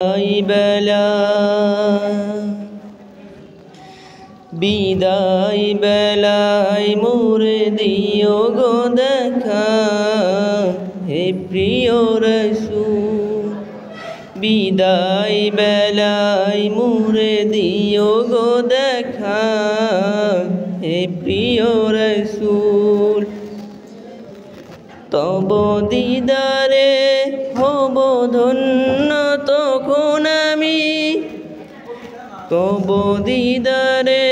বেলা বিদায় বেলায় মোরে দিও গো দেখা, হে প্রিয় রাসূল। বিদায় বেলায় মোরে দিও গো দেখা, হে প্রিয় রাসূল। তব দিদারে হব ধন্য তখন আমি, তব দিদারে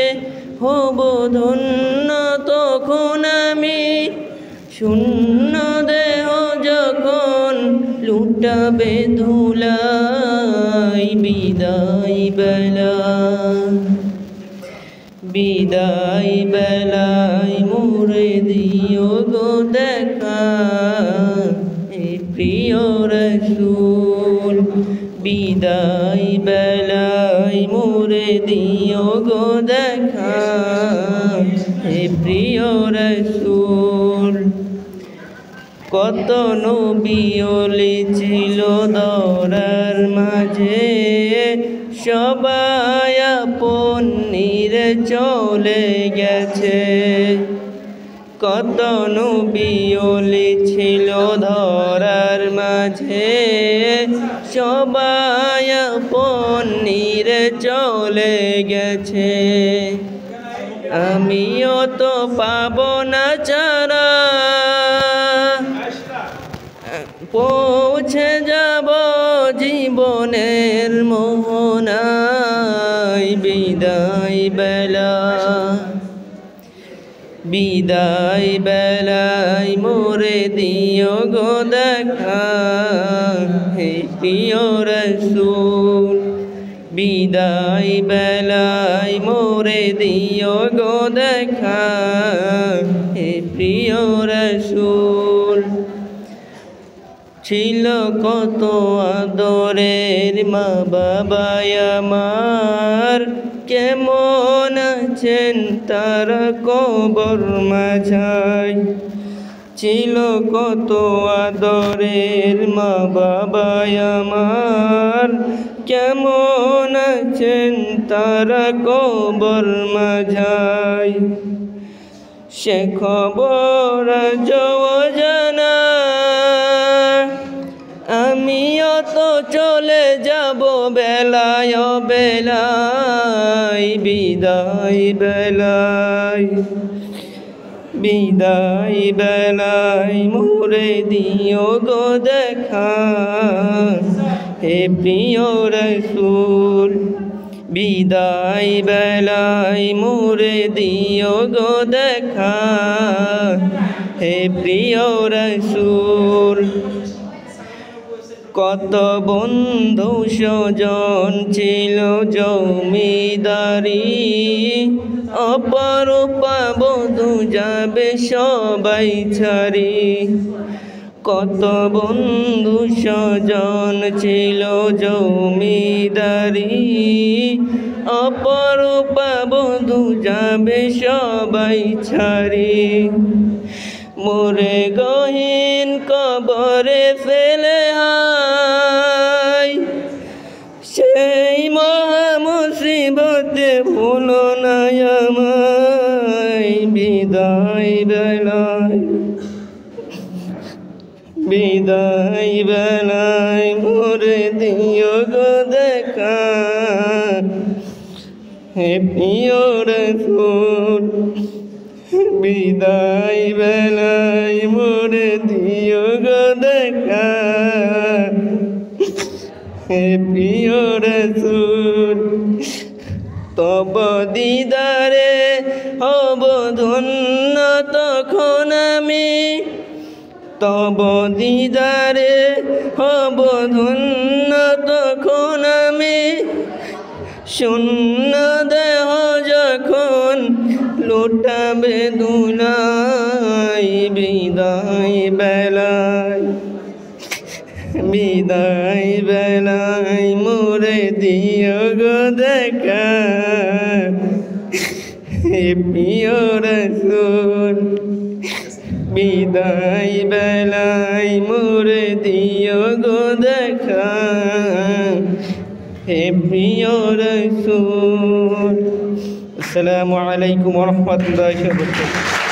হব ধন্য তখন আমি। শূন্য দেহ যখন লুটাবে ধুলাই, বিদায় বেলা বিদায় বেলায় মোরে দিও গো দেখা, হে প্রিয় রাসূল। বিদায় বেলায় মোরে দিও গো দেখা, হে প্রিয় রাসূল। কত নবী ওলি ছিল দরার মাঝে, সবাই আপন নিরে চলে গেছে। কত নবী ওলি ছিল ধরার মাঝে, সবাই আপন নিরে চলে গেছে। আমিও তো পাব না চারা, পৌঁছে যাব জীবনের মোহনায়। বিদায় বেলা বিদায় বেলায় মোরে দিও গো দেখা, হে প্রিয় রাসূল। বিদায় বেলায় মোরে দিও গো দেখা, হে প্রিয় রাসূল। ছিল কত আদরের মা বাবাই আমার, কেমন আছেন তারা কবর মাঝায়। ছিল কত আদরের মা বাবাই আমার, কেমন আছেন তারা কবর মাঝায়। সে খবর আজও জানা, আমিও তো চলে যাব বেলায় বেলায়। বিদায় বেলায় বিদায় বেলায় মোরে দিও গো দেখা, হে প্রিয় রাসূল। বিদায় বেলায় মোরে দিও গো দেখা, হে প্রিয় রাসূল। কত বন্ধু স্বজন ছিল জমিদারি, অপরূপা বধূ যাবে সবাই ছাড়ি। কত বন্ধু স্বজন ছিল জমিদারি, অপরূপা বধূ যাবে সবাই ছাড়ি। মোরে গহীন কবরে ফেলে হায়, সেই মহা মুসিবতে ভুলো না আমায়। বিদায় বেলায় বিদায় বেলায় মোরে দিও গো দেখা, হে প্রিয় রাসূল। বিদায় বেলায় মোরে দিও গো দেখা, হে প্রিয় রাসূল। তব দিদারে হব ধন্য তখন আমি, তব দিদারে হব ধন্য তখন আমি। শূন্য দেহ যখন লুটাবে ধুলাই, বিদায় বেলায় বিদায় বেলায় মোরে দিও গো দেখা, হে প্রিয় রাসূল। বিদায় বেলায় মোরে দিও গো দেখা, হে প্রিয় রসুল। আসসালামু আলাইকুম ওয়া রাহমাতুল্লাহি ওয়া বারাকাতুহু।